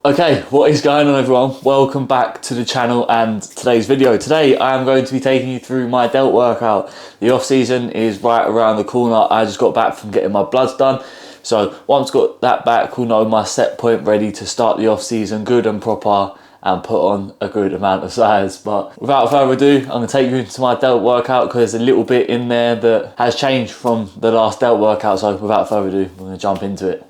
Okay, what is going on everyone? Welcome back to the channel and today's video. Today I am going to be taking you through my delt workout. The off season is right around the corner. I just got back from getting my bloods done. So once got that back, we'll know my set point ready to start the off season good and proper and put on a good amount of size. But without further ado, I'm going to take you into my delt workout because there's a little bit in there that has changed from the last delt workout. So without further ado, I'm going to jump into it.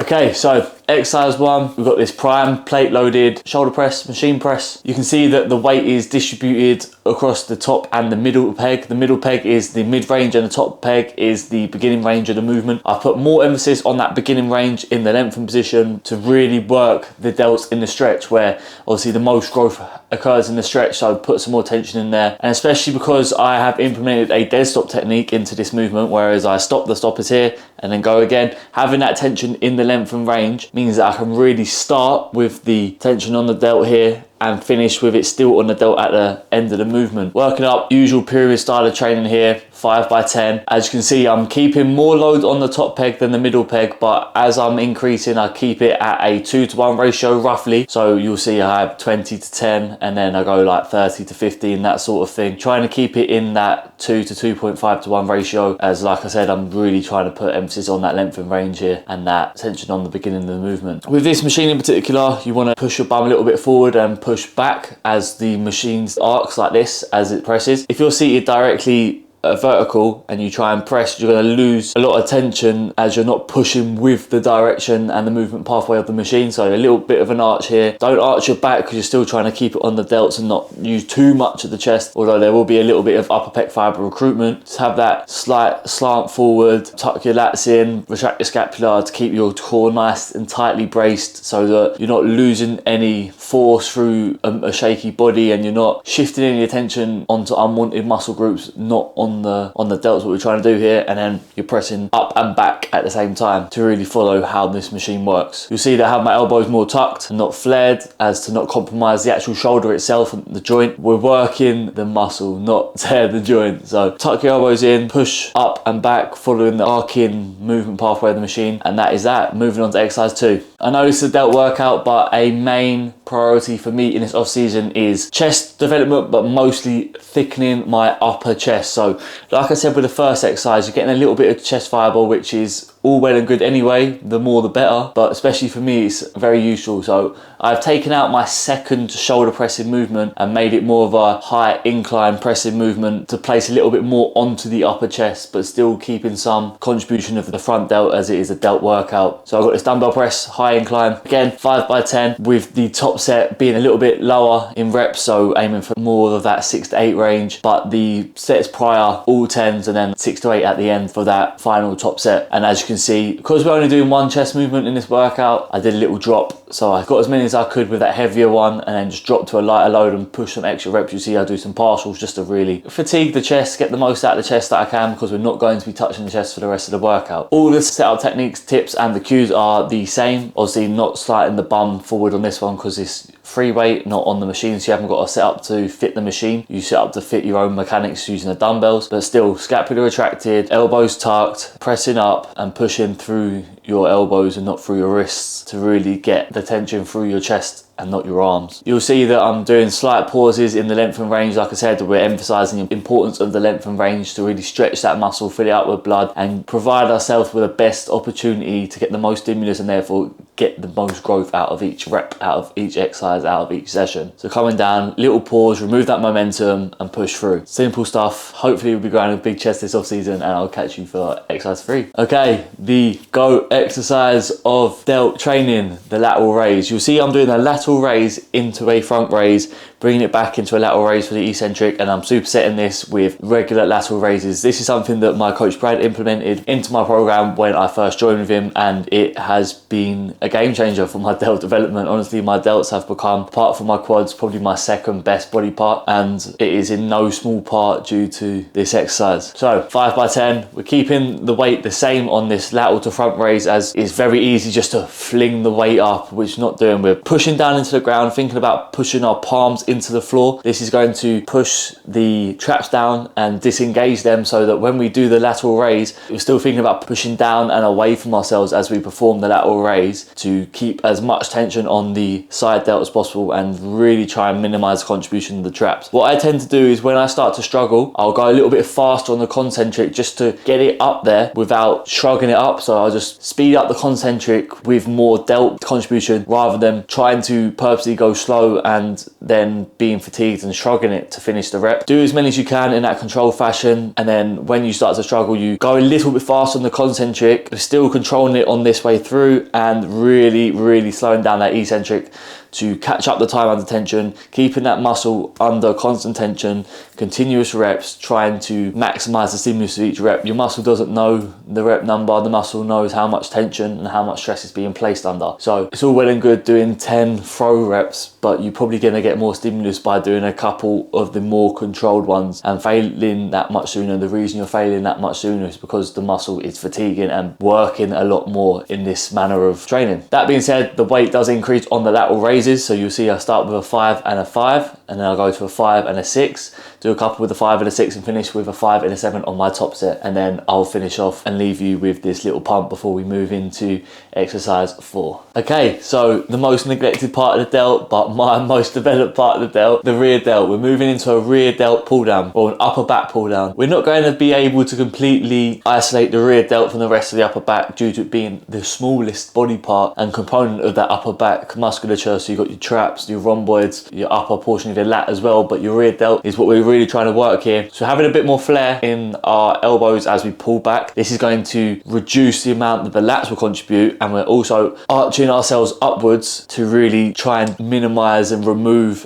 Okay, so exercise 1, we've got this prime plate loaded shoulder press, machine press. You can see that the weight is distributed across the top and the middle peg. The middle peg is the mid-range and the top peg is the beginning range of the movement. I've put more emphasis on that beginning range in the lengthen position to really work the delts in the stretch, where obviously the most growth occurs in the stretch, so put some more tension in there. And especially because I have implemented a dead stop technique into this movement, whereas I stop the stoppers here and then go again, having that tension in the length and range means that I can really start with the tension on the delt here and finish with it still on the delt at the end of the movement. Working up usual period style of training here, 5 by 10. As you can see, I'm keeping more load on the top peg than the middle peg, but as I'm increasing, I keep it at a 2-to-1 ratio roughly. So you'll see I have 20 to 10 and then I go like 30 to 15, that sort of thing. Trying to keep it in that 2 to 2.5 to 1 ratio, as like I said, I'm really trying to put emphasis on that length and range here and that tension on the beginning of the movement. With this machine in particular, you want to push your bum a little bit forward and push back as the machine arcs like this as it presses. If you're seated directly vertical and you try and press, you're going to lose a lot of tension as you're not pushing with the direction and the movement pathway of the machine. So a little bit of an arch here. Don't arch your back because you're still trying to keep it on the delts and not use too much of the chest, although there will be a little bit of upper pec fibre recruitment. Just have that slight slant forward, tuck your lats in, retract your scapula to keep your core nice and tightly braced so that you're not losing any force through a shaky body and you're not shifting any attention onto unwanted muscle groups not on the delts, what we're trying to do here. And then you're pressing up and back at the same time to really follow how this machine works. You'll see that I have my elbows more tucked and not flared, as to not compromise the actual shoulder itself and the joint. We're working the muscle, not tear the joint. So tuck your elbows in, push up and back, following the arcing movement pathway of the machine, and that is that. Moving on to exercise 2. I know this is a delt workout, but a main priority for me in this off season is chest development, but mostly thickening my upper chest. So like I said with the first exercise, you're getting a little bit of chest fibre, which is all well and good anyway, the more the better, but especially for me it's very useful. So I've taken out my second shoulder pressing movement and made it more of a high incline pressing movement to place a little bit more onto the upper chest, but still keeping some contribution of the front delt as it is a delt workout. So I've got this dumbbell press, high incline, again 5 by 10, with the top set being a little bit lower in reps, so aiming for more of that 6 to 8 range, but the sets prior all 10s and then 6 to 8 at the end for that final top set. And as you can see, because we're only doing one chest movement in this workout, I did a little drop, so I got as many as I could with that heavier one and then just dropped to a lighter load and push some extra reps. You see I do some partials just to really fatigue the chest, get the most out of the chest that I can, because we're not going to be touching the chest for the rest of the workout. All the setup techniques, tips and the cues are the same. Obviously not sliding the bum forward on this one because it's free weight, not on the machine, so you haven't got to set up to fit the machine. You set up to fit your own mechanics using the dumbbells, but still scapula retracted, elbows tucked, pressing up and pushing through your elbows and not through your wrists to really get the tension through your chest and not your arms. You'll see that I'm doing slight pauses in the length and range. Like I said, we're emphasizing the importance of the length and range to really stretch that muscle, fill it up with blood and provide ourselves with the best opportunity to get the most stimulus and therefore get the most growth out of each rep, out of each exercise, out of each session. So coming down, little pause, remove that momentum and push through. Simple stuff. Hopefully we'll be growing a big chest this off season and I'll catch you for exercise 3. Okay, the go exercise of delt training, the lateral raise. You'll see I'm doing a lateral raise into a front raise, bringing it back into a lateral raise for the eccentric, and I'm supersetting this with regular lateral raises. This is something that my coach Brad implemented into my program when I first joined with him, and it has been a game changer for my delt development. Honestly, my delts have become, apart from my quads, probably my second best body part, and it is in no small part due to this exercise. So 5 by 10, we're keeping the weight the same on this lateral to front raise raise, as it's very easy just to fling the weight up, which we're not doing. We're pushing down into the ground, thinking about pushing our palms into the floor. This is going to push the traps down and disengage them, so that when we do the lateral raise, we're still thinking about pushing down and away from ourselves as we perform the lateral raise, to keep as much tension on the side delt as possible and really try and minimize the contribution of the traps. What I tend to do is when I start to struggle, I'll go a little bit faster on the concentric just to get it up there without shrugging it up. So I'll just speed up the concentric with more delt contribution, rather than trying to purposely go slow and then being fatigued and shrugging it to finish the rep. Do as many as you can in that controlled fashion, and then when you start to struggle, you go a little bit faster on the concentric, but still controlling it on this way through, and really slowing down that eccentric to catch up the time under tension, keeping that muscle under constant tension, continuous reps, trying to maximize the stimulus of each rep. Your muscle doesn't know the rep number, the muscle knows how much tension and how much stress is being placed under. So it's all well and good doing 10 throw reps, but you're probably going to get more stimulus by doing a couple of the more controlled ones and failing that much sooner. The reason you're failing that much sooner is because the muscle is fatiguing and working a lot more in this manner of training. That being said, the weight does increase on the lateral raises. So you'll see I start with a 5 and a 5, and then I'll go to a 5 and a 6, do a couple with a 5 and a 6, and finish with a 5 and a 7 on my top set. And then I'll finish off and leave you with this little pump before we move into exercise 4. Okay, so the most neglected part of the delt, but my most developed part of the delt, the rear delt. We're moving into a rear delt pull down, or an upper back pull down. We're not going to be able to completely isolate the rear delt from the rest of the upper back due to it being the smallest body part and component of that upper back musculature. So you've got your traps, your rhomboids, your upper portion of your lat as well, but your rear delt is what we're really trying to work here. So having a bit more flair in our elbows as we pull back, this is going to reduce the amount that the lats will contribute, and we're also arching ourselves upwards to really try and minimize and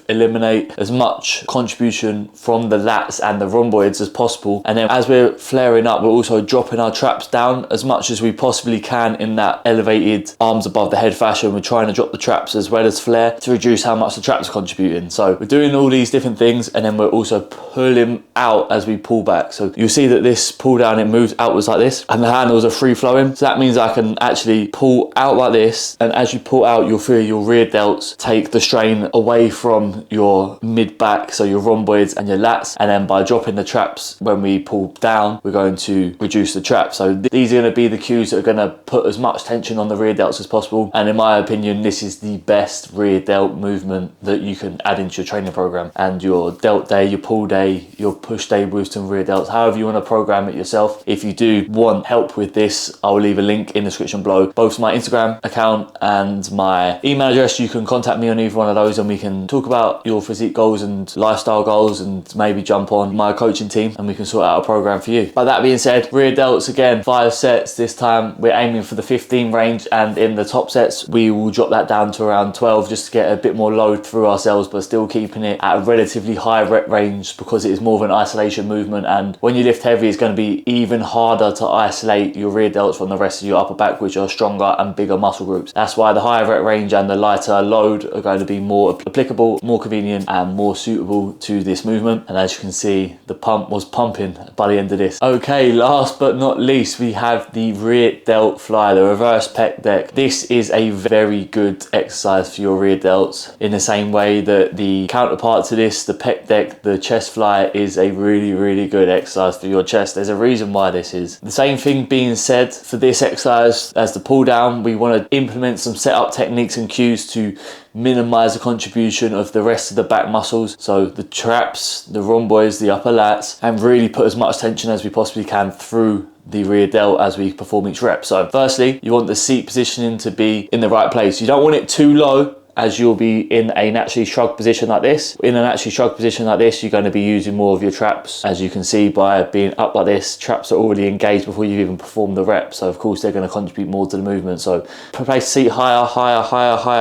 eliminate as much contribution from the lats and the rhomboids as possible. And then as we're flaring up, we're also dropping our traps down as much as we possibly can in that elevated arms above the head fashion. We're trying to drop the traps as well as flare to reduce how much the traps are contributing. So we're doing all these different things, and then we're also pulling out as we pull back. So you'll see that this pull down, it moves outwards like this, and the handles are free flowing. So that means I can actually pull out like this, and as you pull out, you'll feel your rear delts take the strain away from your mid back, so your rhomboids and your lats. And then by dropping the traps when we pull down, we're going to reduce the traps. So these are going to be the cues that are going to put as much tension on the rear delts as possible. And in my opinion, this is the best rear delt movement that you can add into your training program. And your delt day, your pull day, your push day with some rear delts, however you want to program it yourself. If you do want help with this, I'll leave a link in the description below, both my Instagram account and my email address. You can contact me on either one of those, and we can talk about your physique goals and lifestyle goals, and maybe jump on my coaching team and we can sort out a program for you. But that being said, rear delts again, 5 sets. This time we're aiming for the 15 range, and in the top sets we will drop that down to around 12 just to get a bit more load through ourselves, but still keeping it at a relatively high rep range because it is more of an isolation movement. And when you lift heavy, it's going to be even harder to isolate your rear delts from the rest of your upper back, which are stronger and bigger muscle groups. That's why the higher rep range and the lighter load are going to be more applicable, more convenient, and more suitable to this movement. And as you can see, the pump was pumping by the end of this. Okay, last but not least, we have the rear delt fly, the reverse pec deck. This is a very good exercise for your rear delts, in the same way that the counterpart to this, the pec deck, the chest fly, is a really good exercise for your chest. There's a reason why this is. The same thing being said for this exercise as the pull down. We want to implement some setup techniques and cues to minimize the contribution of the rest of the back muscles, so the traps, the rhomboids, the upper lats, and really put as much tension as we possibly can through the rear delt as we perform each rep. So firstly, you want the seat positioning to be in the right place. You don't want it too low, as you'll be in a naturally shrugged position like this. In a naturally shrugged position like this, you're going to be using more of your traps. As you can see, by being up like this, traps are already engaged before you even perform the rep. So of course, they're going to contribute more to the movement. So place the seat higher.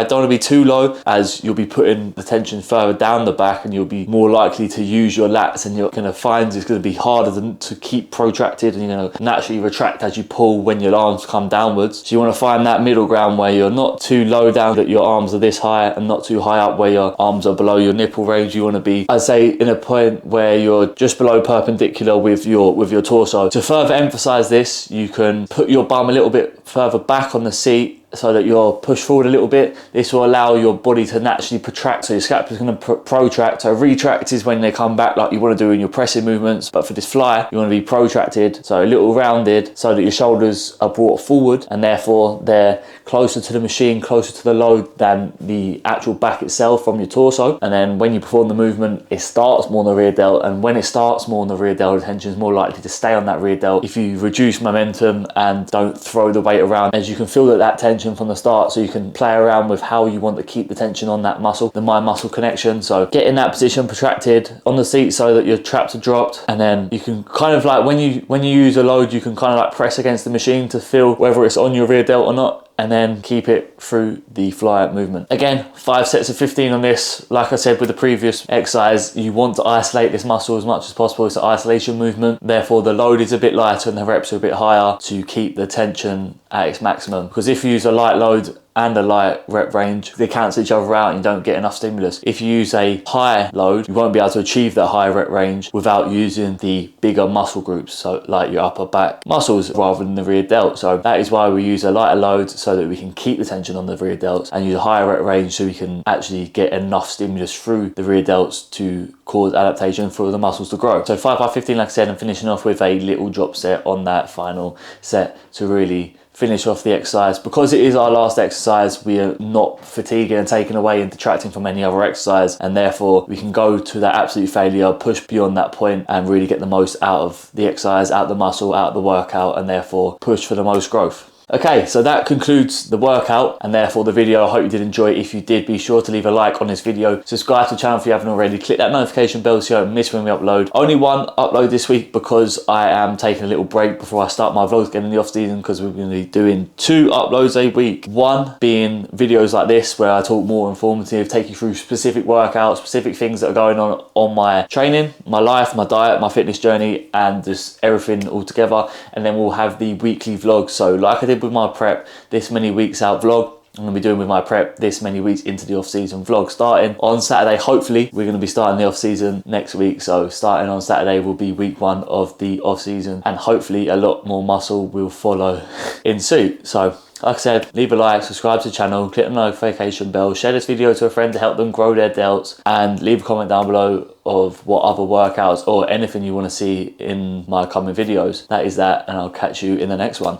Don't want to be too low, as you'll be putting the tension further down the back, and you'll be more likely to use your lats, and you're going to find it's going to be harder to keep protracted, and you're going to naturally retract as you pull when your arms come downwards. So you want to find that middle ground where you're not too low down that your arms are this high, high and not too high up where your arms are below your nipple range. You want to be, I'd say, in a point where you're just below perpendicular with your torso. To further emphasize this, you can put your bum a little bit further back on the seat so that you're pushed forward a little bit. This will allow your body to naturally protract, so your scapula is going to protract. So retract is when they come back, like you want to do in your pressing movements, but for this fly you want to be protracted, so a little rounded, so that your shoulders are brought forward and therefore they're closer to the machine, closer to the load than the actual back itself from your torso. And then when you perform the movement, it starts more on the rear delt, and when it starts more on the rear delt, the tension is more likely to stay on that rear delt if you reduce momentum and don't throw the weight around, as you can feel that tension from the start. So you can play around with how you want to keep the tension on that muscle, the mind muscle connection. So get in that position, protracted on the seat so that your traps are dropped, and then you can kind of like, when you use a load, you can kind of like press against the machine to feel whether it's on your rear delt or not, and then keep it through the fly movement. Again, 5 sets of 15 on this. Like I said with the previous exercise, you want to isolate this muscle as much as possible. It's an isolation movement, therefore the load is a bit lighter and the reps are a bit higher to keep the tension at its maximum. Because if you use a light load and a light rep range, they cancel each other out and you don't get enough stimulus. If you use a high load, you won't be able to achieve that high rep range without using the bigger muscle groups, so like your upper back muscles rather than the rear delt. So that is why we use a lighter load, so that we can keep the tension on the rear delts, and use a higher rep range so we can actually get enough stimulus through the rear delts to cause adaptation for the muscles to grow. So 5 by 15, like I said, and finishing off with a little drop set on that final set to really finish off the exercise. Because it is our last exercise, we are not fatiguing and taking away and detracting from any other exercise, and therefore we can go to that absolute failure, push beyond that point and really get the most out of the exercise, out of the muscle, out of the workout, and therefore push for the most growth. Okay, so that concludes the workout and therefore the video. I hope you did enjoy it. If you did, be sure to leave a like on this video. Subscribe to the channel if you haven't already. Click that notification bell so you don't miss when we upload. Only one upload this week because I am taking a little break before I start my vlogs again in the off season, because we're going to be doing 2 uploads a week. One being videos like this where I talk more informative, take you through specific workouts, specific things that are going on my training, my life, my diet, my fitness journey, and just everything all together. And then we'll have the weekly vlogs. So like I did with my prep, this many weeks out vlog, I'm going to be doing with my prep this many weeks into the off-season vlog, starting on Saturday. Hopefully we're going to be starting the off-season next week, so starting on Saturday will be week 1 of the off-season, and hopefully a lot more muscle will follow in suit. So like I said, leave a like, subscribe to the channel, click the notification bell, share this video to a friend to help them grow their delts, and leave a comment down below of what other workouts or anything you want to see in my coming videos. That is that, and I'll catch you in the next one.